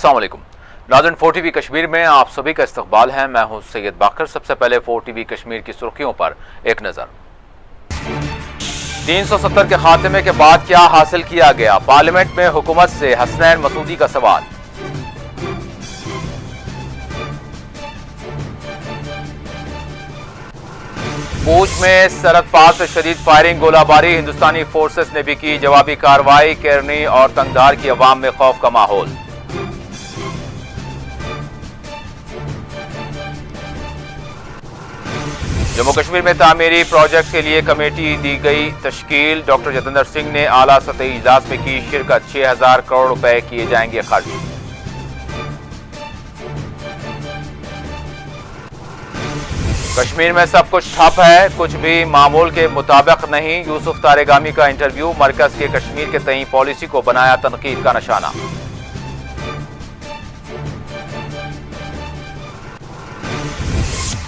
अस्सलाम वालेकुम नाज़रीन, 4TV कश्मीर में आप सभी का इस्तकबाल है। मैं हूं सैयद बाकर। सबसे पहले 4TV कश्मीर की सुर्खियों पर एक नजर। 370 के खात्मे के बाद क्या हासिल किया गया? पार्लियामेंट में हुकूमत से हसनैन मसूदी का सवाल। पूंछ में सरहद पार से शदीद फायरिंग, गोलाबारी। हिंदुस्तानी फोर्सेस ने भी की जवाबी कार्रवाई। केरनी और तंगधार की अवाम में खौफ का माहौल। जम्मू कश्मीर में तामीरी प्रोजेक्ट के लिए कमेटी दी गई तश्कील। डॉक्टर जितेंद्र सिंह ने आला सतही इजलास में की शिरकत। 6000 करोड़ रुपए किए जाएंगे खर्च। कश्मीर में सब कुछ ठप है, कुछ भी मामूल के मुताबिक नहीं। यूसुफ तारेगामी का इंटरव्यू। मरकज के कश्मीर के तई पॉलिसी को बनाया तनकीद का निशाना।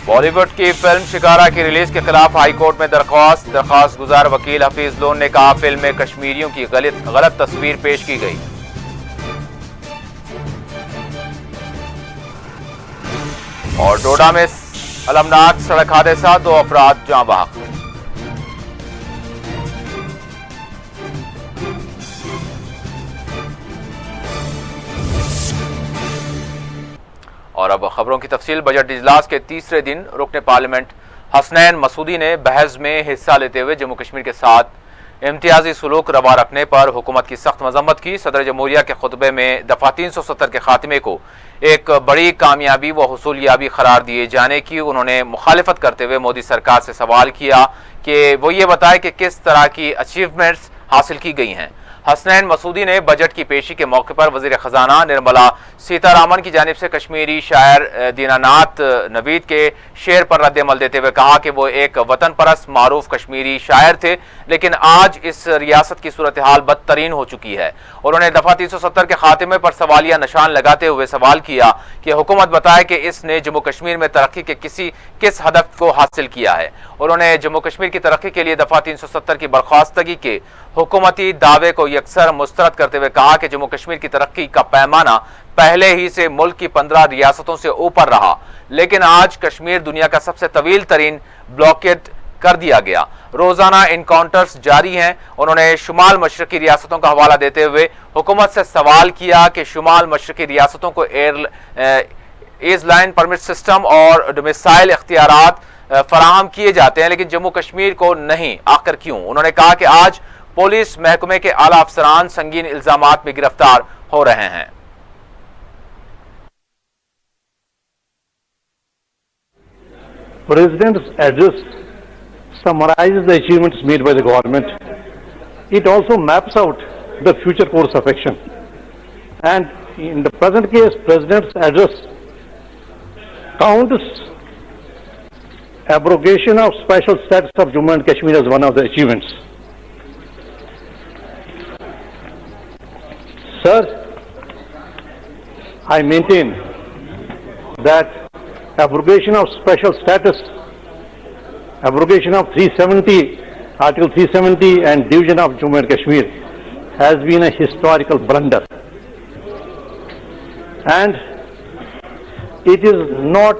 बॉलीवुड की फिल्म शिकारा की रिलीज के खिलाफ हाईकोर्ट में दरख्वास्त गुजार वकील हफीज लोन ने कहा फिल्म में कश्मीरियों की गलत तस्वीर पेश की गई। और डोडा में अलमनाक सड़क हादसा, 2 अफराद जाँ बहक। और अब खबरों की तफसील। बजट इजलास के तीसरे दिन रुकने पार्लियामेंट हसनैन मसूदी ने बहस में हिस्सा लेते हुए जम्मू कश्मीर के साथ इम्तियाजी सलूक रवा रखने पर हुकूमत की सख्त मजम्मत की। सदर जमहूरिया के खुतबे में दफा 370 के खात्मे को एक बड़ी कामयाबी व हुसूलियाबी करार दिए जाने की उन्होंने मुखालिफत करते हुए मोदी सरकार से सवाल किया कि वो ये बताए कि किस तरह की अचीवमेंट्स हासिल की गई हैं। हसनैन मसूदी ने बजट की पेशी के मौके पर वजीर खजाना निर्मला सीतारामन की जानिब से कश्मीरी शायर दीनानाथ नवीद के शेर पर रद्द-ए-अमल देते हुए कहा कि वो एक वतन परस्त मारूफ कश्मीरी शायर थे, लेकिन आज इस रियासत की सूरत हाल बदतरीन हो चुकी है। उन्होंने दफा 370 के खात्मे पर सवालिया निशान लगाते हुए सवाल किया कि हुकूमत बताए कि इसने जम्मू कश्मीर में तरक्की के किस हदफ को हासिल किया है। उन्होंने जम्मू कश्मीर की तरक्की के लिए दफा 370 की बर्खास्तगी के हुकूमती दावे को यकसर मुस्तरद करते हुए कहा कि जम्मू कश्मीर की तरक्की का पैमाना पहले ही से मुल्क की 15 रियासतों से ऊपर रहा, लेकिन आज कश्मीर दुनिया का सबसे तवील तरीन ब्लॉकेट कर दिया गया। रोजाना इनकाउंटर्स जारी हैं। उन्होंने शुमाल मशरकी रियासतों का हवाला देते हुए हुकूमत से सवाल किया कि शुमाल मशरकी रियासतों को एयरलाइन परमिट सिस्टम और डोमिसाइल इख्तियारात फराहम किए जाते हैं, लेकिन जम्मू कश्मीर को नहीं, आखिर क्यों? उन्होंने कहा कि आज पुलिस महकमे के आला अफसरान संगीन इल्जामात में गिरफ्तार हो रहे हैं। President's address summarizes the achievements made by the government. It also maps out the future course of action. And in the present case, President's address counts abrogation of special status of Jammu and Kashmir as one of the achievements. Sir, I maintain that abrogation of special status, abrogation of 370, Article 370 and division of Jammu and Kashmir has been a historical blunder. And it is not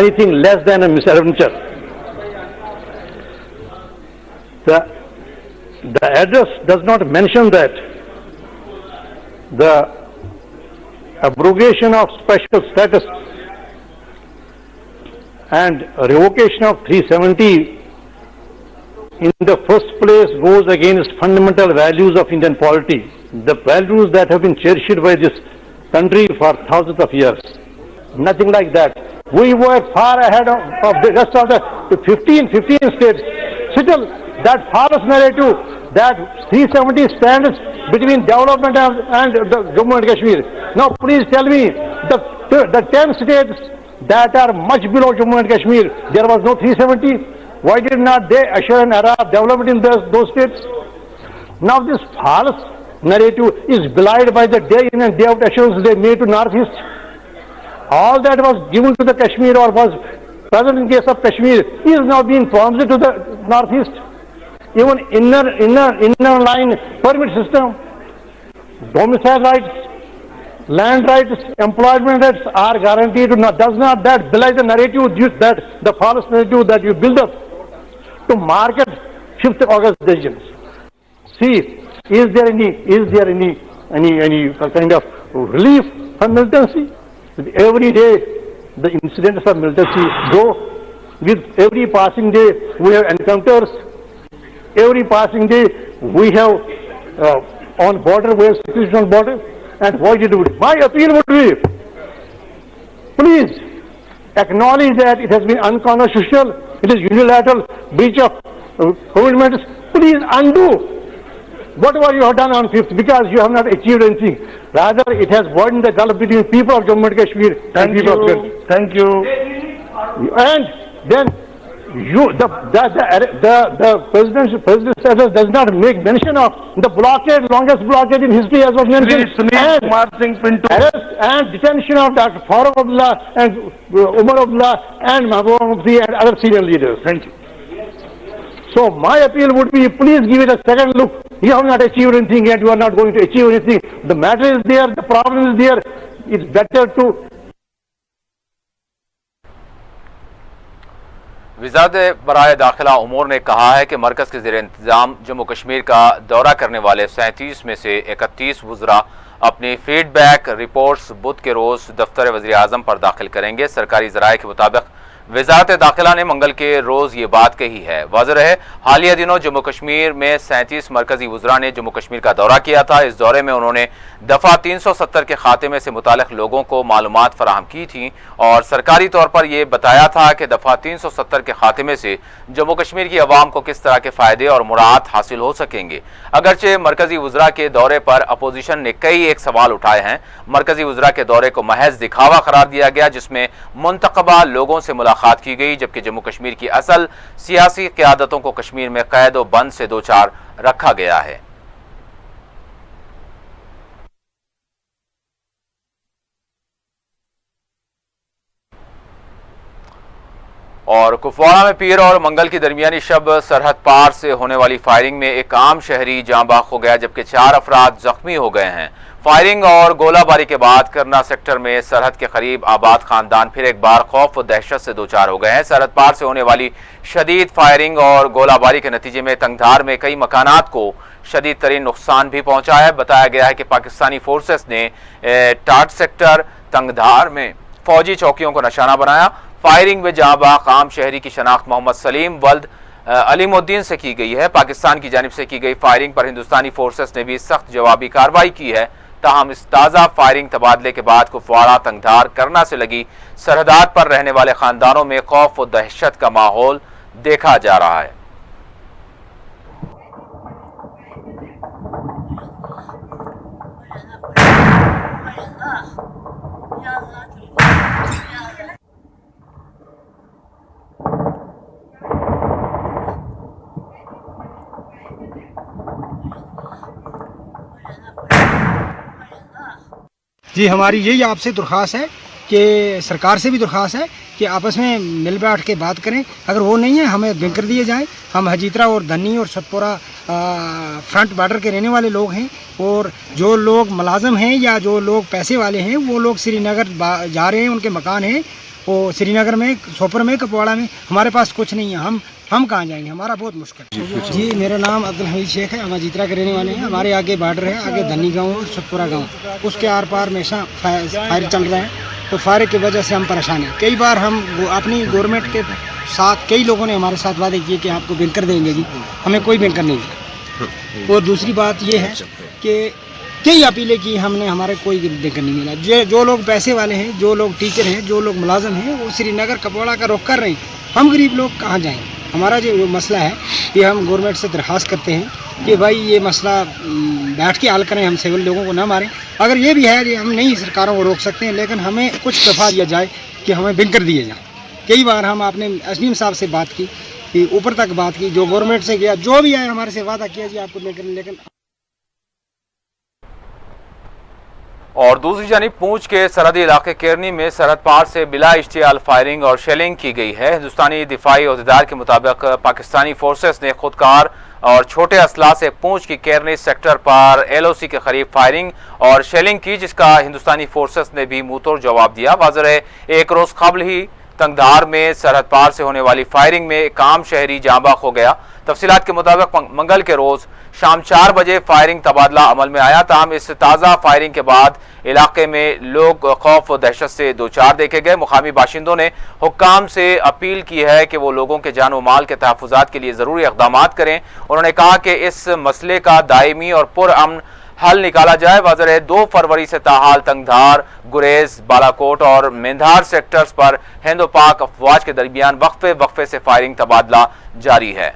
anything less than a misadventure. The address does not mention that the abrogation of special status and revocation of 370 in the first place goes against fundamental values of Indian polity, the values that have been cherished by this country for thousands of years. Nothing like that. We were far ahead of the rest of the 15 states. Still, that false narrative that 370 stands between development and the Jammu and Kashmir. Now, please tell me, the 10 states that are much below Jammu and Kashmir, there was no 370. Why did not they assure an era of development in those states? Now, this false narrative is belied by the day in and day out assurances they made to Northeast. All that was given to the Kashmir or was present in case of Kashmir is now being promised to the Northeast. Even inner line permit system, domicile rights, land rights, employment rights are guaranteed. Does not that belie the narrative that the false narrative that you build up to market 5th August decisions? See, is there any kind of relief from militancy? Every day the incidents of militancy grow. With every passing day we have encounters. Every passing day we have on border, we have situation on border. And what it would, my appeal would be, please acknowledge that it has been unconstitutional, it is unilateral breach of commitments. Please undo whatever you have done on 5th, because you have not achieved anything. Rather, it has widened the gulf between people of Jammu and Kashmir and people of Kashmir. Thank you. And then the president's address does not make mention of the blockade, longest blockade in history as was mentioned, Sunil Kumar Singh Pinto. arrest and detention of Dr. Farooq Abdullah and Umar Abdullah and Mahbub Mufti and other senior leaders. Thank you. So my appeal would be, please give it a second look. You have not achieved anything yet, you are not going to achieve anything. The matter is there, the problem is there. It's better to वज़ारत बराए दाखिला उमूर ने कहा है कि मरकज़ के ज़ेर इंतज़ाम जम्मू कश्मीर का दौरा करने वाले 37 में से 31 वज़रा अपनी फीडबैक रिपोर्ट्स बुध के रोज़ दफ्तर वज़ीर आज़म पर दाखिल करेंगे। सरकारी ज़राए के मुताबिक वज़ारत दाखिला ने मंगल के रोज़ ये बात कही है। वाज़ेह रहे, हालिया दिनों जम्मू कश्मीर में 37 मरकज़ी वज़रा ने जम्मू कश्मीर का दौरा किया था। इस दौरे में उन्होंने दफ़ा 370 के खात्मे से मुताल्लिक़ लोगों को मालूमात फराहम की थी और सरकारी तौर पर यह बताया था कि दफ़ा 370 के खात्मे से जम्मू कश्मीर की आवाम को किस तरह के फ़ायदे और मुराद हासिल हो सकेंगे। अगरचे मरकज़ी वज़रा के दौरे पर अपोजिशन ने कई एक सवाल उठाए हैं। मरकज़ी वज़रा के दौरे को महज दिखावा करार दिया गया, जिसमें मुंतखबा लोगों से मुलाकात की गई, जबकि जम्मू कश्मीर की असल सियासी क़यादतों को कश्मीर में कैद व बंद से दो चार रखा गया है। और कुपवाड़ा में पीर और मंगल की दरमियानी शब सरहद पार से होने वाली फायरिंग में एक आम शहरी जाँ बाख हो गया, जबकि 4 अफराद जख्मी हो गए हैं। फायरिंग और गोलाबारी के बाद करना सेक्टर में सरहद के करीब आबाद खानदान फिर एक बार खौफ व दहशत से दो चार हो गए हैं। सरहद पार से होने वाली शदीद फायरिंग और गोलाबारी के नतीजे में तंगधार में कई मकानात को शदीद तरीन नुकसान भी पहुंचा है। बताया गया है कि पाकिस्तानी फोर्सेस ने टाट सेक्टर तंगधार में फौजी चौकियों को निशाना बनाया। फायरिंग में जहां बाख आम शहरी की शनाख्त मोहम्मद सलीम वल्द अलीमुद्दीन से की गई है। पाकिस्तान की जानिब से की गई फायरिंग पर हिंदुस्तानी फोर्सेस ने भी सख्त जवाबी कार्रवाई की है। ताहम इस ताज़ा फायरिंग तबादले के बाद कुपवाड़ा, तंगधार, करना से लगी सरहदात पर रहने वाले खानदानों में खौफ व दहशत का माहौल देखा जा रहा है। जी, हमारी यही आपसे दरख्वास्त है कि सरकार से भी दरख्वास्त है कि आपस में मिल बैठ के बात करें। अगर वो नहीं है, हमें बिंकर दिए जाएं। हम हजीतरा और धन्नी और सतपुरा फ्रंट बॉर्डर के रहने वाले लोग हैं, और जो लोग मुलाजम हैं या जो लोग पैसे वाले हैं वो लोग श्रीनगर जा रहे हैं, उनके मकान हैं वो श्रीनगर में, सोपर में, कुपवाड़ा में। हमारे पास कुछ नहीं है, हम कहाँ जाएंगे, हमारा बहुत मुश्किल। जी, मेरा नाम अब्दुल हमीद शेख है, हम हजीतरा के रहने वाले हैं। हमारे आगे बॉर्डर है, आगे धन्नी गाँव और सतपुरा गाँव, उसके आर पार हमेशा फायर चल रहा है। तो फायर की वजह से हम परेशान हैं। कई बार हम अपनी गवर्नमेंट के साथ, कई लोगों ने हमारे साथ वादे किए कि आपको बिंकर देंगे, जी हमें कोई बिंकर नहीं दिया। और दूसरी बात ये है कि कई अपीलें की हमने, हमारे कोई बिंकर नहीं मिला। जो लोग पैसे वाले हैं, जो लोग टीचर हैं, जो लोग मुलाजम हैं, वो श्रीनगर कुपवाड़ा का रुख कर रहे हैं। हम गरीब लोग कहाँ जाएंगे? हमारा जो मसला है कि हम गवर्नमेंट से दरख्वास्त करते हैं कि भाई ये मसला बैठ के हल करें, हम सिविल लोगों को ना मारें। अगर ये भी है कि हम नहीं सरकारों को रोक सकते हैं, लेकिन हमें कुछ दफ़ा दिया जाए कि हमें बिंकर दिए जाएँ। कई बार हम आपने एसडीएम साहब से बात की, ऊपर तक बात की, जो गवर्नमेंट से गया, जो भी आए हमारे से वादा किया जी आपको बिंकर, लेकिन। और दूसरी जानिब पूंछ के सरहदी इलाके केरनी में सरहद पार से बिला इश्तियाल फायरिंग और शेलिंग की गई है। हिंदुस्तानी दिफाई अहदेदार के मुताबिक पाकिस्तानी फोर्सेस ने खुदकार और छोटे असला से पूंछ की केरनी सेक्टर पर LOC के करीब फायरिंग और शेलिंग की, जिसका हिंदुस्तानी फोर्सेस ने भी मुंहतोड़ जवाब दिया। वाज़ेह है, एक रोज कबल ही तंगधार में सरहद पार से होने वाली फायरिंग में एक आम शहरी जांबाक हो गया। तफसीलात के मुताबिक मंगल के रोज शाम 4 बजे फायरिंग तबादला अमल में आया। ताहम इस ताज़ा फायरिंग के बाद इलाके में लोग खौफ और दहशत से दो चार देखे गए। मुकामी बाशिंदों ने हुक्काम से अपील की है कि वो लोगों के जान व माल के तहफ़्फ़ुज़ात के लिए ज़रूरी इक़दामात करें। उन्होंने कहा कि इस मसले का दायमी और पुरअमन हल निकाला जाए। वाज़ेह है, 2 फरवरी से ताहाल तंगधार, गुरेज, बालाकोट और मेंधार सेक्टर्स पर हिंद और पाक अफवाज के दरमियान वक्फे से फायरिंग तबादला जारी है।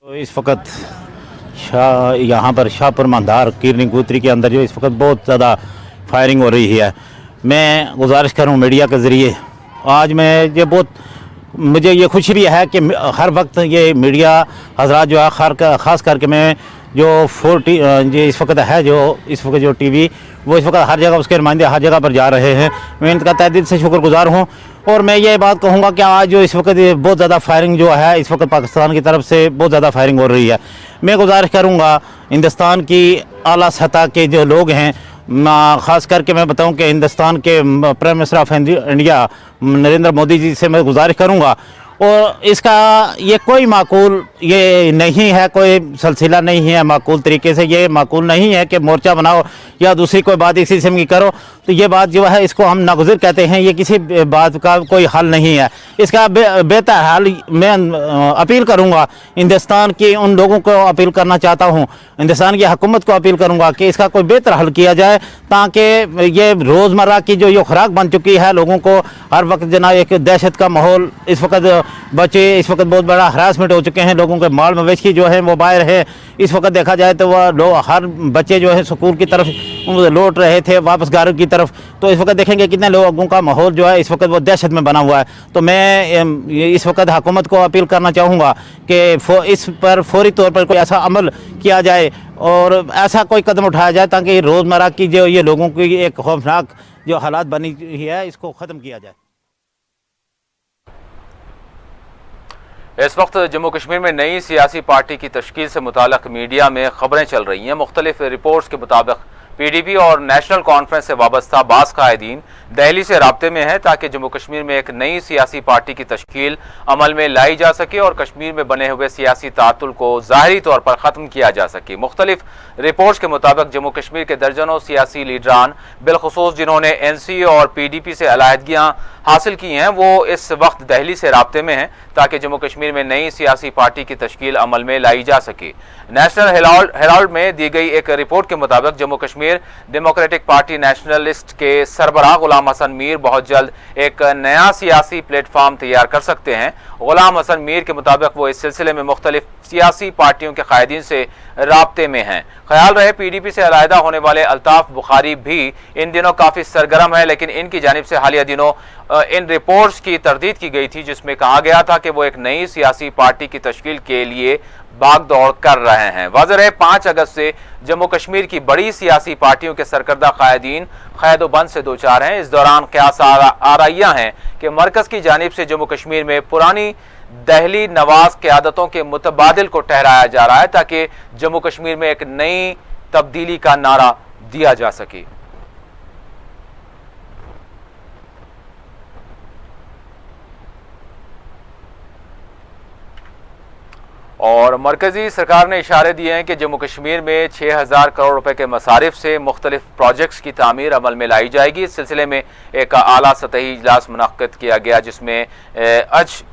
तो इस वक्त यहाँ पर शाहपुर मंधार किरनी गुतरी के अंदर जो इस वक्त बहुत ज़्यादा फायरिंग हो रही है। मैं गुजारिश करूँ मीडिया के ज़रिए, आज मैं ये बहुत मुझे ये खुशी भी है कि हर वक्त ये मीडिया हजरात जो है ख़ास करके मैं जो ये इस वक्त है जो इस वक्त जो TV वो इस वक्त हर जगह उसके नुमाइंदे हर जगह पर जा रहे हैं। मैं इनका तहे दिल से शुक्रगुजार हूँ। और मैं ये बात कहूँगा कि आज जो इस वक्त बहुत ज़्यादा फायरिंग जो है इस वक्त पाकिस्तान की तरफ से बहुत ज़्यादा फायरिंग हो रही है। मैं गुजारिश करूँगा हिंदुस्तान की आला सतह के जो लोग हैं, ख़ास करके मैं बताऊं कि हिंदुस्तान के prime minister of India Narendra Modi ji से मैं गुजारिश करूंगा, और इसका ये कोई माकूल ये नहीं है, कोई सिलसिला नहीं है माकूल तरीके से। ये माकूल नहीं है कि मोर्चा बनाओ या दूसरी कोई बात इसी किस्म की करो, तो ये बात जो है इसको हम नागुज़िर कहते हैं। ये किसी बात का कोई हल नहीं है। इसका बेहतर हल मैं अपील करूँगा हिंदुस्तान की उन लोगों को अपील करना चाहता हूँ, हिंदुस्तान की हुकूमत को अपील करूँगा कि इसका कोई बेहतर हल किया जाए, ताकि ये रोज़मर्रा की जो ये खुराक बन चुकी है लोगों को, हर वक्त जना एक दहशत का माहौल, इस वक्त बच्चे इस वक्त बहुत बड़ा हरासमेंट हो चुके हैं, लोगों के माल मवेशी जो है वो बाहर है। इस वक्त देखा जाए तो वह हर बच्चे जो है स्कूल की तरफ लौट रहे थे वापस घर की तरफ, तो इस वक्त देखेंगे कितने लोगों का माहौल जो है इस वक्त वो दहशत में बना हुआ है। तो मैं इस वक्त हुकूमत को अपील करना चाहूँगा कि इस पर फौरी तौर पर कोई ऐसा अमल किया जाए और ऐसा कोई कदम उठाया जाए ताकि रोज़मर्रा की जो ये लोगों की एक खौफनाक जो हालात बनी हुई है इसको ख़त्म किया जाए। इस वक्त जम्मू कश्मीर में नई सियासी पार्टी की तश्कील से मुताल्लिक़ मीडिया में खबरें चल रही हैं। मुख्तलिफ रिपोर्ट्स के मुताबिक PDP और नेशनल कॉन्फ्रेंस से वाबस्ता बाज़ कायदीन दिल्ली से राब्ते में है ताकि जम्मू कश्मीर में एक नई सियासी पार्टी की तश्कील अमल में लाई जा सके और कश्मीर में बने हुए सियासी तातुल को ज़ाहिरी तौर पर ख़त्म किया जा सके। मुख्तलिफ रिपोर्ट्स के मुताबिक जम्मू कश्मीर के दर्जनों सियासी लीडरान, बिलखुसूस जिन्होंने NC और PDP से अलहदगियाँ हासिल की हैं, वो इस वक्त दिल्ली से राब्ते में हैं ताकि जम्मू कश्मीर में नई सियासी पार्टी की तश्कील अमल में लाई जा सके। नेशनल हेराल्ड में दी गई एक रिपोर्ट के मुताबिक Jammu Kashmir democratic party nationalist के सरबराह गुलाम हसन मीर बहुत जल्द एक नया सियासी प्लेटफॉर्म तैयार कर सकते हैं। गुलाम हसन मीर के मुताबिक वो इस सिलसिले में मुख्तलिफ सियासी पार्टियों के कायदीन से राब्ते में हैं। ख्याल रहे PDP से अलहदा होने वाले अल्ताफ बुखारी भी इन दिनों काफ़ी सरगर्म है, लेकिन इनकी जानिब से हालिया दिनों इन रिपोर्ट्स की तरदीद की गई थी जिसमें कहा गया था कि वो एक नई सियासी पार्टी की तश्कील के लिए भाग दौड़ कर रहे हैं। वाज़ेह है, 5 अगस्त से जम्मू कश्मीर की बड़ी सियासी पार्टियों के सरकर्दा कायदीन खैद बंद से दो चार हैं। इस दौरान क़यास आराइयाँ हैं कि मरकज़ की जानिब से जम्मू कश्मीर में पुरानी दहली नवाज क़यादतों के मुतबादिल को ठहराया जा रहा है ताकि जम्मू कश्मीर में एक नई तब्दीली का नारा दिया जा सके। और मरकजी सरकार ने इशारे दिए हैं कि जम्मू कश्मीर में 6000 करोड़ रुपए के मसारिफ से मुख्तलिफ प्रोजेक्ट्स की तामीर अमल में लाई जाएगी। इस सिलसिले में एक आला सतही इजलास मुनक्किद किया गया जिसमें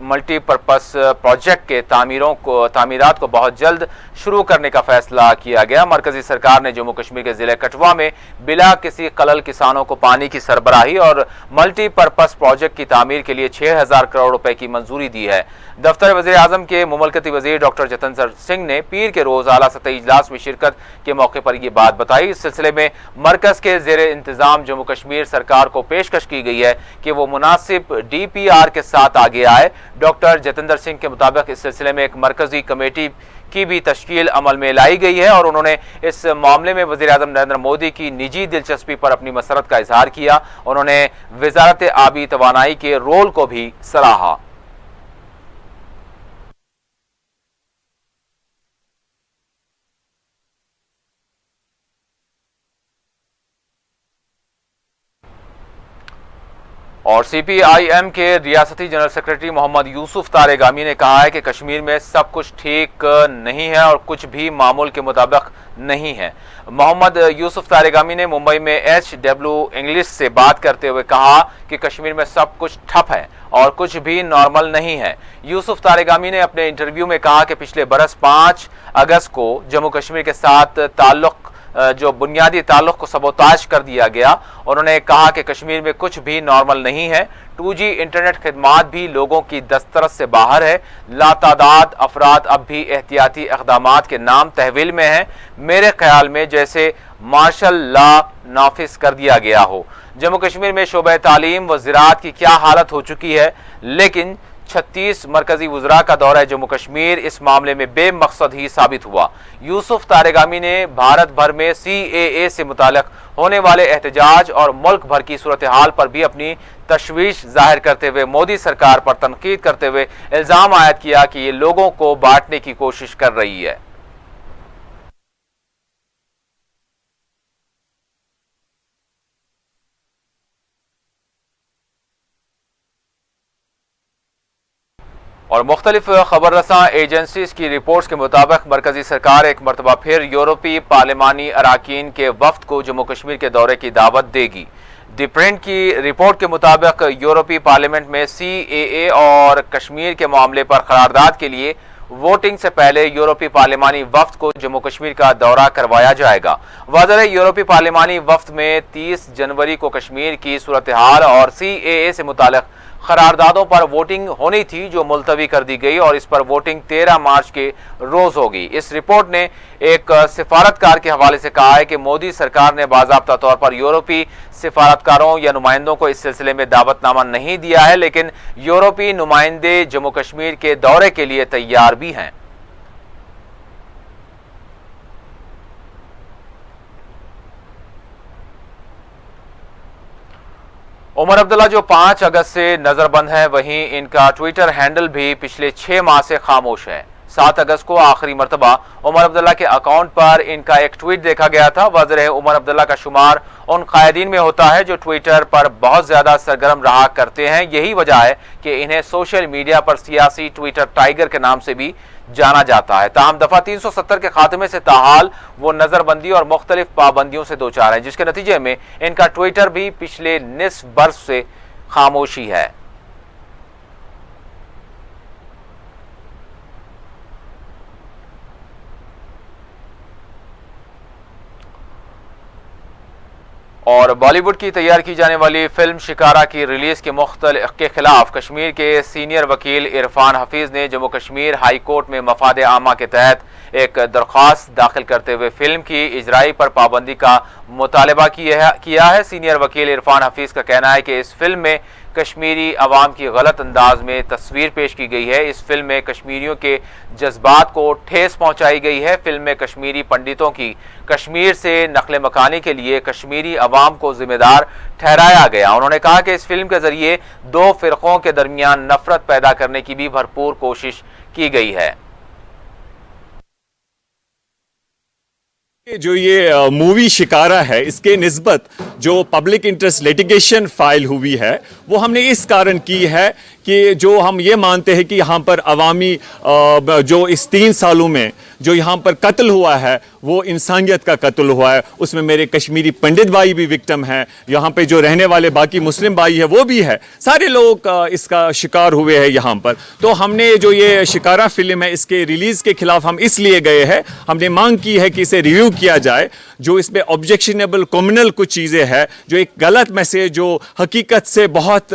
मल्टीपर्पज़ प्रोजेक्ट के तामीरात को बहुत जल्द शुरू करने का फैसला किया गया। मरकजी सरकार ने जम्मू कश्मीर के ज़िले कठुआ में बिला किसी खलल किसानों को पानी की सरबराही और मल्टीपर्पज़ प्रोजेक्ट की तामीर के लिए 6000 करोड़ रुपए की मंजूरी दी है। दफ्तर वज़ीर आज़म के मुमलकती वज़ीर डॉक्टर जतिंदर सिंह ने पीर के रोज़ आला सतही इजलास में शिरकत के मौके पर यह बात बताई। इस सिलसिले में मरकज़ के ज़ेर इंतज़ाम जम्मू कश्मीर सरकार को पेशकश की गई है कि वो मुनासिब DPR के साथ आगे आए। डॉक्टर जतिंदर सिंह के मुताबिक इस सिलसिले में एक मरकजी कमेटी की भी तश्कील अमल में लाई गई है और उन्होंने इस मामले में वज़ीर-ए-आज़म नरेंद्र मोदी की निजी दिलचस्पी पर अपनी मसरत का इजहार किया। उन्होंने वज़ारत आबी तवानाई के रोल को भी सराहा। और CPIM के रियासती जनरल सेक्रेटरी मोहम्मद यूसुफ तारेगामी ने कहा है कि कश्मीर में सब कुछ ठीक नहीं है और कुछ भी मामूल के मुताबिक नहीं है। मोहम्मद यूसुफ तारेगामी ने मुंबई में HW इंग्लिश से बात करते हुए कहा कि कश्मीर में सब कुछ ठप है और कुछ भी नॉर्मल नहीं है। यूसुफ तारेगामी ने अपने इंटरव्यू में कहा कि पिछले बरस 5 अगस्त को जम्मू कश्मीर के साथ ताल्लुक जो बुनियादी ताल्लुक को सबोताज कर दिया गया। उन्होंने कहा कि कश्मीर में कुछ भी नॉर्मल नहीं है। 2G इंटरनेट खिदमात भी लोगों की दस्तरस से बाहर है। लातादाद अफराद अब भी एहतियाती इक़दामात के नाम तहवील में हैं। मेरे ख्याल में जैसे मार्शल लॉ नाफिज कर दिया गया हो। जम्मू कश्मीर में शोबे तालीम व ज़राअत की क्या हालत हो चुकी है, लेकिन 36 मरकजी वज़रा का दौरा जम्मू कश्मीर इस मामले में बेमकसद ही साबित हुआ। यूसुफ तारेगामी ने भारत भर में CAA से मुताल्लिक होने वाले एहतजाज और मुल्क भर की सूरत हाल पर भी अपनी तशवीश जाहिर करते हुए मोदी सरकार पर तनकीद करते हुए इल्ज़ाम आयद किया कि ये लोगों को बांटने की कोशिश कर रही है। और मुख्तलिफ खबर रसां एजेंसीज की रिपोर्ट्स के मुताबिक मरकजी सरकार एक मरतबा फिर यूरोपीय पार्लिमानी अराकीन के वफ्द को जम्मू कश्मीर के दौरे की दावत देगी। दी प्रिंट की रिपोर्ट के मुताबिक यूरोपीय पार्लियामेंट में CAA और कश्मीर के मामले पर करारदाद के लिए वोटिंग से पहले यूरोपीय पार्लिमानी वफ्द को जम्मू कश्मीर का दौरा करवाया जाएगा। वाज़ेह है, यूरोपीय पार्लिमानी वफ्द में 30 जनवरी को कश्मीर की सूरत हाल और CAA से मुताल्लिक करारदादों पर वोटिंग होनी थी जो मुलतवी कर दी गई और इस पर वोटिंग 13 मार्च के रोज होगी। इस रिपोर्ट ने एक सिफारतकार के हवाले से कहा है कि मोदी सरकार ने बाज़ाब्ता तौर पर यूरोपीय सिफारतकारों या नुमाइंदों को इस सिलसिले में दावतनामा नहीं दिया है, लेकिन यूरोपीय नुमाइंदे जम्मू कश्मीर के दौरे के लिए तैयार भी हैं। उमर अब्दुल्ला जो 5 अगस्त से नजरबंद है, वहीं इनका ट्विटर हैंडल भी पिछले 6 माह से खामोश है। 7 अगस्त को आखिरी मरतबा उमर अब्दुल्ला के अकाउंट पर इनका एक ट्वीट देखा गया था। वाज़ेह है, उमर अब्दुल्ला का शुमार उन कायदीन में होता है जो ट्विटर पर बहुत ज्यादा सरगर्म रहा करते हैं। यही वजह है कि इन्हें सोशल मीडिया पर सियासी ट्विटर टाइगर के नाम से भी जाना जाता है। ताहम दफा 370 के खात्मे से ताहाल वो नजरबंदी और मुख्तलिफ पाबंदियों से दो चार हैं, जिसके नतीजे में इनका ट्विटर भी पिछले निस्फ बरस से खामोशी है। और बॉलीवुड की तैयार की जाने वाली फिल्म शिकारा की रिलीज के खिलाफ कश्मीर के सीनियर वकील इरफान हफीज ने जम्मू कश्मीर हाई कोर्ट में मफाद आमा के तहत एक दरख्वास्त दाखिल करते हुए फिल्म की इजराई पर पाबंदी का मुतालबा किया है। सीनियर वकील इरफान हफीज का कहना है कि इस फिल्म में कश्मीरी अवाम की गलत अंदाज में तस्वीर पेश की गई है। इस फिल्म में कश्मीरियों के जज्बात को ठेस पहुंचाई गई है। फिल्म में कश्मीरी पंडितों की कश्मीर से नकल मकानी के लिए कश्मीरी अवाम को जिम्मेदार ठहराया गया। उन्होंने कहा कि इस फिल्म के जरिए दो फिरकों के दरमियान नफरत पैदा करने की भी भरपूर कोशिश की गई है। जो ये मूवी शिकारा है, इसके निस्बत जो पब्लिक इंटरेस्ट लिटिगेशन फाइल हुई है वो हमने इस कारण की है कि जो हम ये मानते हैं कि यहाँ पर अवामी जो इस 3 सालों में जो यहाँ पर कत्ल हुआ है वो इंसानियत का कत्ल हुआ है। उसमें मेरे कश्मीरी पंडित भाई भी विक्टिम हैं, यहाँ पे जो रहने वाले बाकी मुस्लिम भाई है वो भी है, सारे लोग इसका शिकार हुए हैं यहाँ पर। तो हमने जो ये शिकारा फिल्म है इसके रिलीज़ के खिलाफ हम इसलिए गए हैं, हमने मांग की है कि इसे रिव्यू किया जाए। जो इसमें ऑब्जेक्शनेबल कम्युनल कुछ चीज़ें हैं, जो एक गलत मैसेज जो हकीकत से बहुत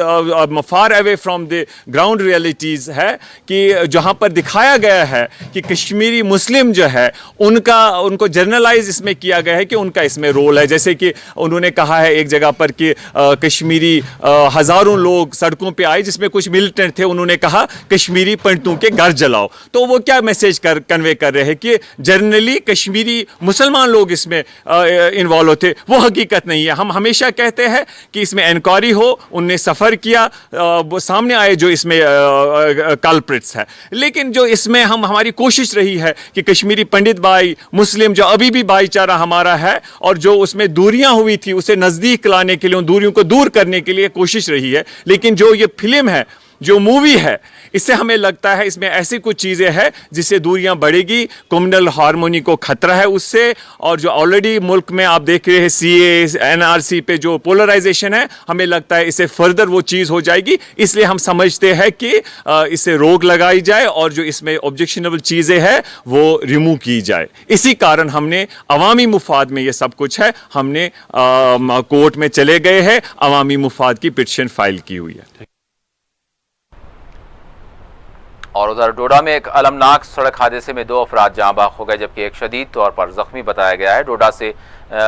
far away from the ground realities है, कि जहाँ पर दिखाया गया है कि कश्मीरी मुस्लिम मुस्लिम जो है उनको जर्नलाइज इसमें किया गया है कि उनका इसमें रोल है। जैसे कि उन्होंने कहा है एक जगह पर कि कश्मीरी हज़ारों लोग सड़कों पे आए जिसमें कुछ मिलिटेंट थे, उन्होंने कहा कश्मीरी पंडितों के घर जलाओ। तो वो क्या मैसेज कन्वे कर रहे हैं कि जनरली कश्मीरी मुसलमान लोग इसमें इन्वॉल्व होते, वो हकीकत नहीं है। हम हमेशा कहते हैं कि इसमें इंक्वायरी हो, उनने सफ़र किया, वो सामने आए जो इसमें कल्प्रिट्स है। लेकिन जो इसमें हमारी कोशिश रही है कि कश्मीरी पंडित भाई, मुस्लिम जो अभी भी भाईचारा हमारा है, और जो उसमें दूरियां हुई थी उसे नज़दीक लाने के लिए, उन दूरियों को दूर करने के लिए कोशिश रही है। लेकिन जो ये फिल्म है, जो मूवी है, इससे हमें लगता है इसमें ऐसी कुछ चीज़ें हैं जिससे दूरियां बढ़ेगी, कम्युनल हार्मोनी को खतरा है उससे। और जो ऑलरेडी मुल्क में आप देख रहे हैं CAA NRC पे जो पोलराइजेशन है, हमें लगता है इससे फर्दर वो चीज़ हो जाएगी। इसलिए हम समझते हैं कि इससे रोक लगाई जाए और जो इसमें ऑब्जेक्शनेबल चीज़ें हैं वो रिमूव की जाए। इसी कारण हमने अवामी मुफाद में ये सब कुछ है, हमने कोर्ट में चले गए हैं, अवामी मुफाद की पिटीशन फाइल की हुई है। और उधर डोडा में एक अलमनाक सड़क हादसे में 2 अफराद जाँ बाग हो गए, जबकि एक शदीद तौर पर जख्मी बताया गया है। डोडा से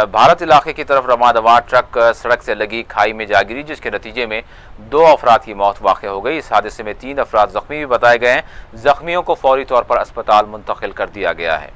भारत इलाके की तरफ रवाना ट्रक सड़क से लगी खाई में जा गिरी, जिसके नतीजे में 2 अफराद की मौत वाक़ हो गई। इस हादसे में 3 अफराद जख्मी भी बताए गए हैं। जख्मियों को फौरी तौर पर अस्पताल मुंतकिल कर दिया गया है।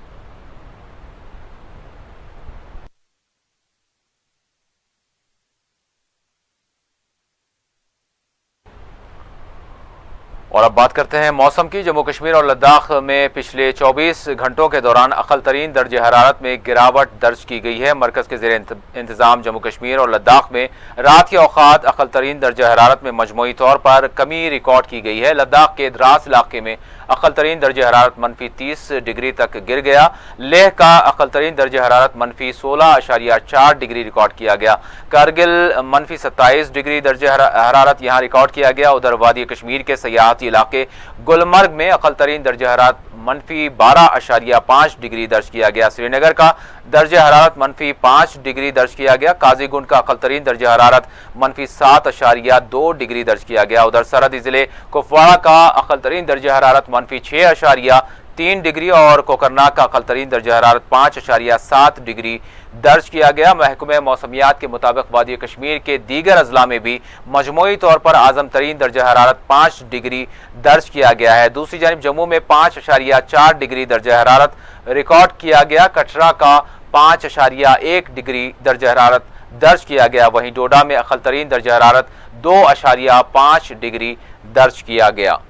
और अब बात करते हैं मौसम की। जम्मू कश्मीर और लद्दाख में पिछले 24 घंटों के दौरान अक़ल तरीन दर्जे हरारत में गिरावट दर्ज की गई है। मरकज़ के ज़ेर इंतज़ाम जम्मू कश्मीर और लद्दाख में रात के औक़ात अक़ल तरीन दर्जे हरारत में मजमूई तौर पर कमी रिकॉर्ड की गई है। लद्दाख के द्रास इलाके में अक़ल तरीन दर्जे हरारत -30 डिग्री तक गिर गया। लेह का अक़ल तरीन दर्जे हरारत -16.4 डिग्री रिकॉर्ड किया गया। कारगिल -27 डिग्री दर्जे हरारत यहाँ रिकॉर्ड किया गया। उधर वादी कश्मीर के सयाहती इलाके गुलमर्ग में अक़ल तरीन दर्जे हरारत -12.5 डिग्री दर्ज किया गया। श्रीनगर का दर्जे हरारत -5 डिग्री दर्ज किया गया। काजीगुंड का अक़ल तरीन दर्जे हरारत -7.2 डिग्री दर्ज किया गया। उधर सरहदी जिले कुपवाड़ा का अक़ल तरीन दर्जे हरारत -6.3 डिग्री और कोकरनाग का अक़ल तरीन दर्जे हरारत 5.7 डिग्री दर्ज किया गया। महकमे मौसमियात के मुताबिक वादी कश्मीर के दीगर अजला में भी मजमूई तौर पर आज़म तरीन दर्जे हरारत 5 डिग्री दर्ज किया गया है। दूसरी जानिब जम्मू में 5.4 डिग्री दर्जे हरारत रिकॉर्ड किया गया। कटरा का 5.1 डिग्री दर्जे हरारत दर्ज किया गया। वहीं डोडा में अक़ल तरीन दर्जे हरारत 2.5 डिग्री दर्ज किया गया।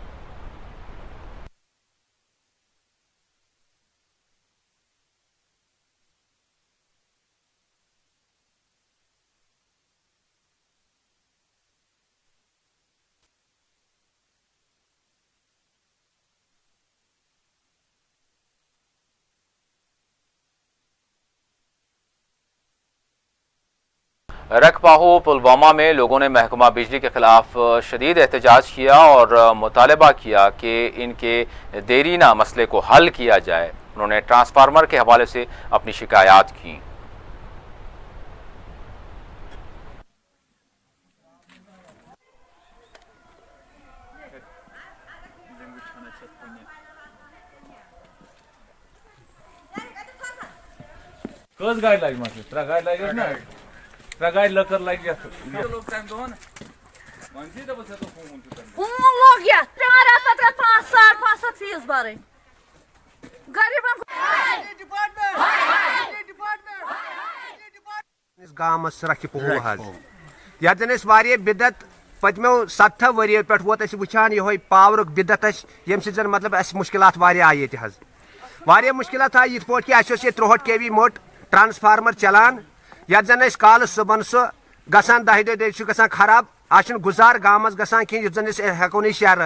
रकबाहो पुलवामा में लोगों ने महकमा बिजली के खिलाफ शदीद एहतजाज किया और मुतालबा किया कि इनके देरीना मसले को हल किया जाए। उन्होंने ट्रांसफार्मर के हवाले से अपनी शिकायत की। गाड़ी लगी मत गाड़ी लगी ना गाड़ी लकर लग गया लोग टाइम दो ना मंजी तो बस तो फोन लोग या तेरा पत्र 5 फीस भरे गरीबन इस गामस रखि पोल हज यदन इस वारिये बिदत पतमो 7 वरियो पे वोत अस वुचान यह पावर बिदत यम सि मतलब अस मुश्किलात वारिया आये हज वारिया मुश्किलात आये यथ पोट कि अस 63 kV मोट ट्रांसफार्मर चलान यत जन कल सुबन सह गसान 10 दह गसान खराब अ गुजार गामस गसान कह जन हेको नहीं शहर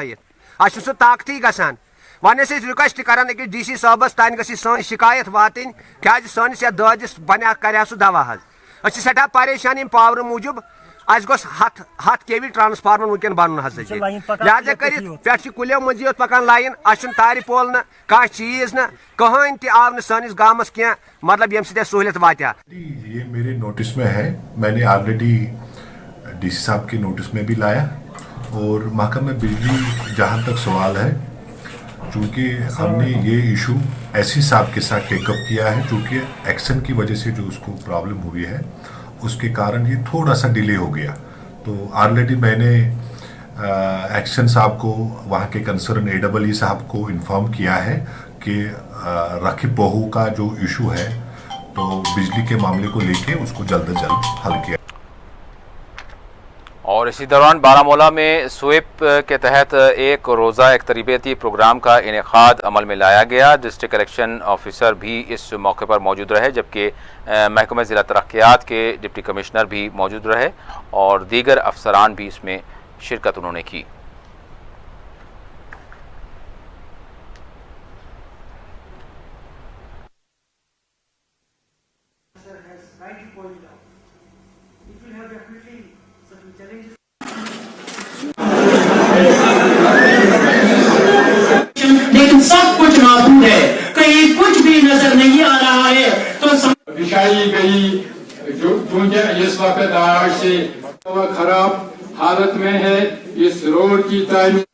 अ सह ताकती गसान वन रिक्वेस्ट करान अकिस DC साहबस तान गई सन शिकायत वातन क्या सनिस यथ दहदिस बना कर सह दवा हज अस सठा परेशान पावर मूजूब अस गोस 100 kV ट्रांसफार्मर वुकन बन लिहाजा कर कुलियों मजी योत पकान लाइन अस तार पोल न कह चीज न कहीं तह आव सनिस गामस क्या मतलब यम सहूलियत वात। ये मेरे नोटिस में है, मैंने ऑलरेडी DC साहब के नोटिस में भी लाया और महकमा बिजली जहाँ तक सवाल है चूँकि हमने ये इशू एससी साहब के साथ टेकअप किया है, चूँकि एक्शन की वजह से जो उसको प्रॉब्लम हुई है उसके कारण ये थोड़ा सा डिले हो गया। तो ऑलरेडी मैंने एक्शन साहब को, वहाँ के कंसर्न AEE साहब को इन्फॉर्म किया है कि राखी पोहू का जो इशू है तो बिजली के मामले को लेके उसको जल्द से जल्द हल किया। और इसी दौरान बारामूला में स्वीप के तहत एक रोज़ा एक तरबियती प्रोग्राम का इनेकाद अमल में लाया गया। डिस्ट्रिक्ट इलेक्शन ऑफिसर भी इस मौके पर मौजूद रहे, जबकि महकमा ज़िला तरक्यात के डिप्टी कमिश्नर भी मौजूद रहे और दीगर अफसरान भी इसमें शिरकत उन्होंने की। लेकिन सब कुछ नाबूद है, कहीं कुछ भी नजर नहीं आ रहा है। तो दिखाई गई जो इस वक्त आग से खराब हालत में है, इस रोड की तामीर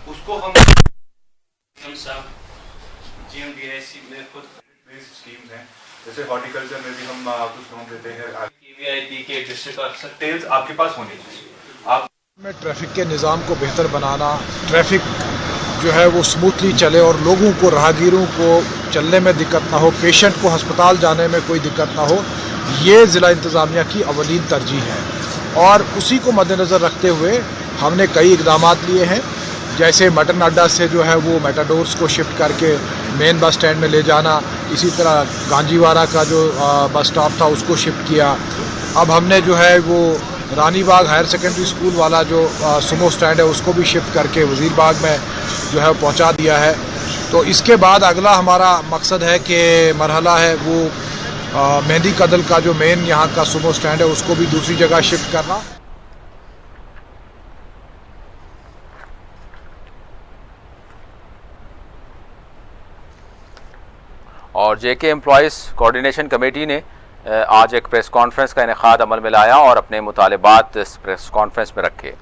उसको हम साहब GMDIC में खुद स्कीम्स हैं, जैसे हॉर्टिकल्चर में भी हम कुछ लोन देते हैं। KVIP के डिस्ट्रिक्ट ऑफिसर डिटेल्स आपके पास होनी चाहिए। आप में ट्रैफिक के निज़ाम को बेहतर बनाना, ट्रैफिक जो है वो स्मूथली चले और लोगों को, राहगीरों को चलने में दिक्कत ना हो, पेशेंट को अस्पताल जाने में कोई दिक्कत ना हो, ये ज़िला इंतज़ामिया की अवलीन तरजीह है। और उसी को मद्देनज़र रखते हुए हमने कई इक़दाम लिए हैं, जैसे मटन अड्डा से जो है वो मेटाडोर्स को शिफ्ट करके मेन बस स्टैंड में ले जाना, इसी तरह गांजीवाड़ा का जो बस स्टॉप था उसको शिफ्ट किया। अब हमने जो है वो रानीबाग हायर सेकेंडरी स्कूल वाला जो सुमो स्टैंड है उसको भी शिफ्ट करके वज़ीरबाग में जो है पहुंचा दिया है। तो इसके बाद अगला हमारा मकसद है कि मरहला है वो मेहंदी कदल का जो मेन यहाँ का सुमो स्टैंड है उसको भी दूसरी जगह शिफ्ट करना। और JK एम्प्लॉइज़ कोऑर्डिनेशन कमेटी ने आज एक प्रेस कॉन्फ्रेंस का इनेकाद अमल में लाया और अपने मुतालिबात इस प्रेस कॉन्फ्रेंस में रखे।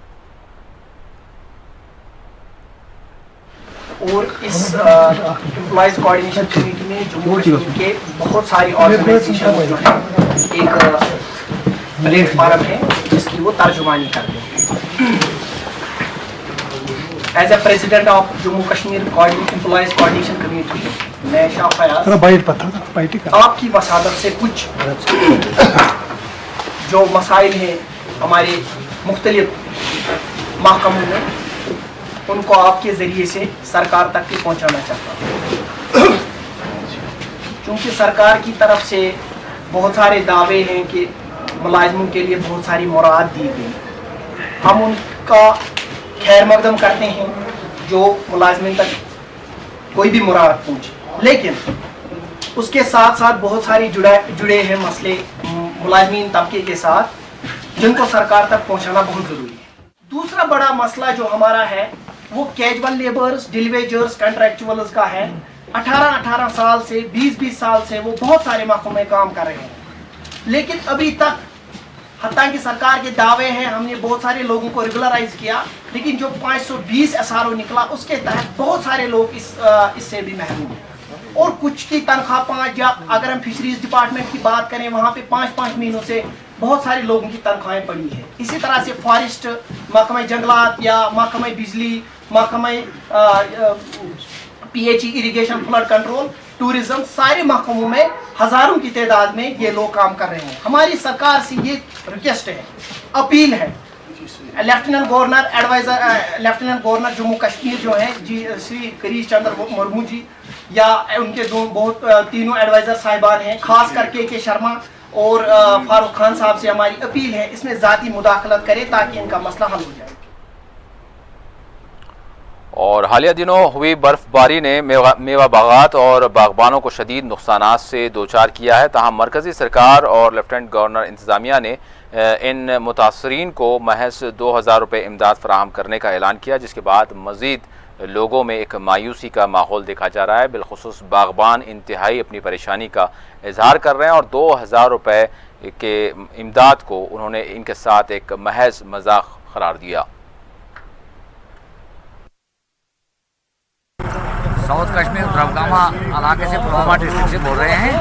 और इस एम्प्लॉइज कोऑर्डिनेशन कमेटी में जम्मू कश्मीर के बहुत सारी ऑर्गेनाइजेशन जो है एक प्लेटफार्म है जिसकी वो तर्जुमानी करते हैं। As a president of Jammu Kashmir employees coordination committee मैं शाह फयाज आपकी वसादत से कुछ जो मसाइल हैं हमारे मुख्तलिफ महकमों में उनको आपके ज़रिए से सरकार तक भी पहुँचाना चाहता हूँ। क्योंकि सरकार की तरफ से बहुत सारे दावे हैं कि मुलाजिमों के लिए बहुत सारी मुराद दी गई, हम उनका खैर मकदम करते हैं जो मुलाजिमिन तक कोई भी मुराद पहुँचे, लेकिन उसके साथ साथ बहुत सारी जुड़े हैं मसले मुलाजिमीन तबके के साथ जिनको सरकार तक पहुँचाना बहुत ज़रूरी है। दूसरा बड़ा मसला जो हमारा है वो कैजुअल लेबर्स, डिलीवेजर्स, कंट्रैक्चुअल्स का है। 18 साल से 20 साल से वो बहुत सारे महकमों में काम कर रहे हैं, लेकिन अभी तक हत्ता कि सरकार के दावे हैं हमने बहुत सारे लोगों को रेगुलराइज किया, लेकिन जो 520 SRO निकला उसके तहत बहुत सारे लोग इससे भी महरूम हैं। और कुछ की तनख्वाह 5 या अगर हम फिशरीज डिपार्टमेंट की बात करें वहाँ पे 5-5 महीनों से बहुत सारे लोगों की तनख्वाहें पड़ी है। इसी तरह से फॉरेस्ट, महकमा जंगलात या महकमा बिजली, महकमा PHE irrigation flood control, tourism, सारे महकमों में हजारों की तादाद में ये लोग काम कर रहे हैं। हमारी सरकार से ये रिक्वेस्ट है, अपील है, lieutenant governor adviser, lieutenant governor Jammu Kashmir जो है जी श्री करीश चंद्र मुर्मू जी, या उनके तीनों एडवाइजर साहिबान हैं, खास करके के शर्मा और फारूक खान साहब से हमारी अपील है, इसमें ज़ाती मुदाखलत करें ताकि इनका मसला हल हो जाए। और हालिया दिनों हुई बर्फबारी ने मेवा बागात और बागबानों को शदीद नुकसानात से दोचार किया है। ताहम मरकजी सरकार और लेफ्टिनेंट गवर्नर इंतजामिया ने इन मुतासरीन को महज 2000 रुपये इमदाद फराहम करने का ऐलान किया, जिसके बाद मज़ीद लोगों में एक मायूसी का माहौल देखा जा रहा है। बिलखुसूस बागबान इंतहाई अपनी परेशानी का इजहार कर रहे हैं और 2000 रुपये के इमदाद को उन्होंने इनके साथ एक महज मजाक करार दिया। साउथ कश्मीर द्रवगामा इलाके से, पुलवामा डिस्ट्रिक्ट से बोल रहे हैं।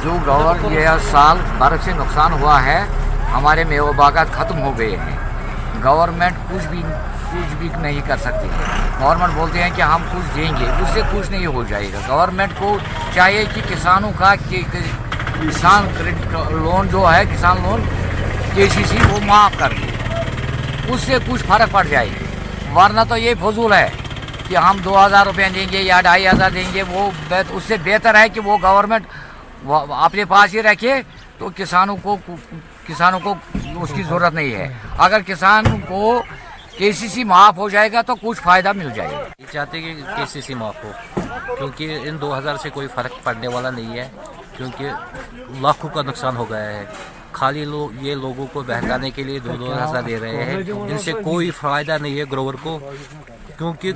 जो ये साल बर्फ से नुकसान हुआ है, हमारे मेवा बागात ख़त्म हो गए हैं। गवर्नमेंट कुछ भी नहीं कर सकती है। गवर्नमेंट बोलते हैं कि हम कुछ देंगे, उससे कुछ नहीं हो जाएगा। गवर्नमेंट को चाहिए कि किसानों का किसान क्रेडिट लोन जो है, किसान लोन KCC, वो माफ़ कर दे, उससे कुछ फ़र्क पड़ जाएगी। वरना तो ये फजूल है कि हम 2000 रुपये देंगे या 2500 देंगे, वो उससे बेहतर है कि वो गवर्नमेंट अपने पास ही रखे, तो किसानों को उसकी ज़रूरत नहीं है। अगर किसान को KCC माफ़ हो जाएगा तो कुछ फ़ायदा मिल जाएगा। चाहते कि KCC माफ़ हो, क्योंकि इन 2000 से कोई फ़र्क पड़ने वाला नहीं है, क्योंकि लाखों का नुकसान हो गया है। खाली ये लोगों को बहकाने के लिए 2-2000 दे रहे हैं, इनसे कोई फ़ायदा नहीं है ग्रोवर को, क्योंकि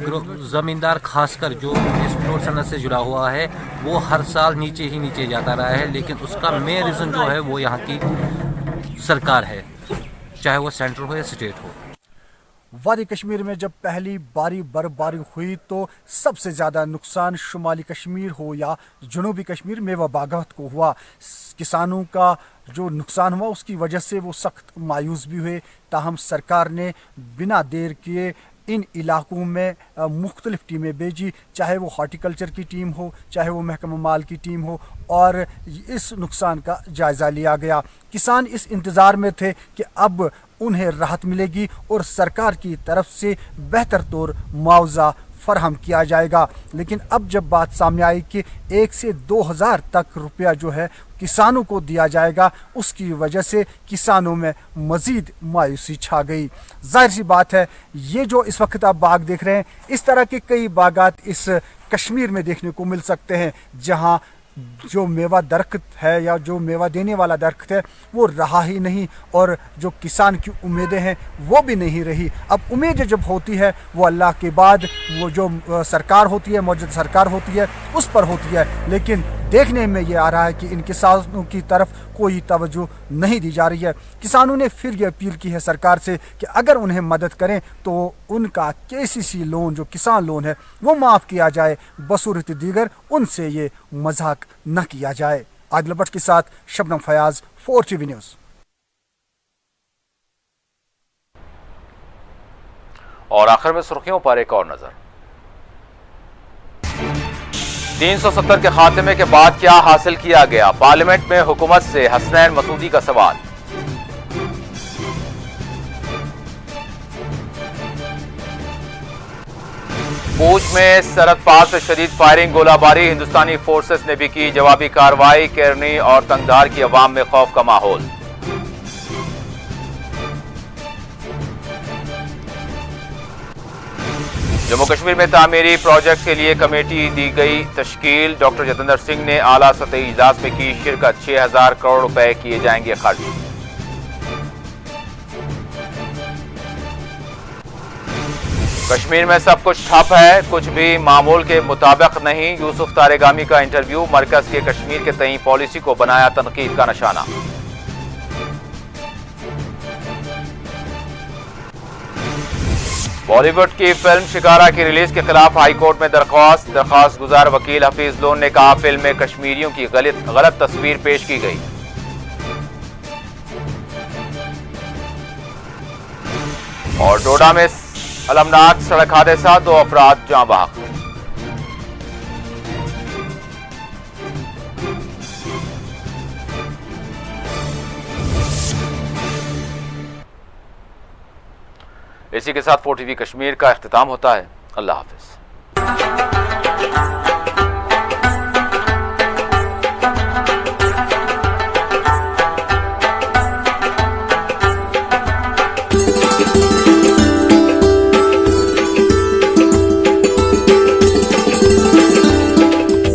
ज़मींदार खासकर जो इस फ्रूट सनत से जुड़ा हुआ है, वो हर साल नीचे ही नीचे जाता रहा है। लेकिन उसका मेन रीज़न जो है वो यहाँ की सरकार है, चाहे वो सेंट्रल हो या स्टेट हो। वादी कश्मीर में जब पहली बारी बर्फबारी हुई तो सबसे ज़्यादा नुकसान शुमाली कश्मीर हो या जनूबी कश्मीर मेवा बागात को हुआ। किसानों का जो नुकसान हुआ उसकी वजह से वो सख्त मायूस भी हुए। ताहम सरकार ने बिना देर किए इन इलाकों में मुख्तलिफ टीमें भेजी, चाहे वो हॉर्टिकल्चर की टीम हो, चाहे वो महकमा माल की टीम हो, और इस नुकसान का जायज़ा लिया गया। किसान इस इंतज़ार में थे कि अब उन्हें राहत मिलेगी और सरकार की तरफ से बेहतर तौर मुआवजा फराहम किया जाएगा। लेकिन अब जब बात सामने आई कि 1 से 2000 तक रुपया जो है किसानों को दिया जाएगा, उसकी वजह से किसानों में मज़ीद मायूसी छा गई। जाहिर सी बात है, ये जो इस वक्त आप बाग देख रहे हैं, इस तरह के कई बागात इस कश्मीर में देखने को मिल सकते हैं, जहाँ जो मेवा दरख्त है या जो मेवा देने वाला दरख्त है वो रहा ही नहीं, और जो किसान की उम्मीदें हैं वो भी नहीं रही। अब उम्मीदें जब होती है वो अल्लाह के बाद वो जो सरकार होती है, मौजूदा सरकार होती है, उस पर होती है। लेकिन देखने में ये आ रहा है कि इन किसानों की तरफ कोई तवज्जो नहीं दी जा रही है। किसानों ने फिर ये अपील की है सरकार से कि अगर उन्हें मदद करें तो उनका KCC लोन, जो किसान लोन है, वो माफ़ किया जाए, बसूरत दीगर उनसे ये मजाक न किया जाए। आदिल भट्ट के साथ शबनम फयाज, 4TV न्यूज़। और आखिर में सुर्खियों पर एक और नजर। 370 के खात्मे के बाद क्या हासिल किया गया? पार्लियामेंट में हुकूमत से हसनैन मसूदी का सवाल। पूंछ में सरहद पार से शदीद फायरिंग, गोलाबारी, हिंदुस्तानी फोर्सेस ने भी की जवाबी कार्रवाई। केरनी और तंगधार की अवाम में खौफ का माहौल। जम्मू कश्मीर में तामीरी प्रोजेक्ट के लिए कमेटी दी गई तश्कील। डॉक्टर जितेंद्र सिंह ने आला सतही इजलास में की शिरकत। 6000 करोड़ रुपए किए जाएंगे खर्च। कश्मीर में सब कुछ ठप है, कुछ भी मामूल के मुताबिक नहीं। यूसुफ तारेगामी का इंटरव्यू, मरकज के कश्मीर के तई पॉलिसी को बनाया तनकीद का निशाना। बॉलीवुड की फिल्म शिकारा की रिलीज के खिलाफ हाईकोर्ट में दरख्वास्त गुजार वकील हफीज लोन ने कहा फिल्म में कश्मीरियों की गलत तस्वीर पेश की गई। और डोडा में अलमनाक सड़क हादसा, 2 अफराद जाँ बहक। इसी के साथ 4TV कश्मीर का इख्तिताम होता है। अल्लाह हाफिज़।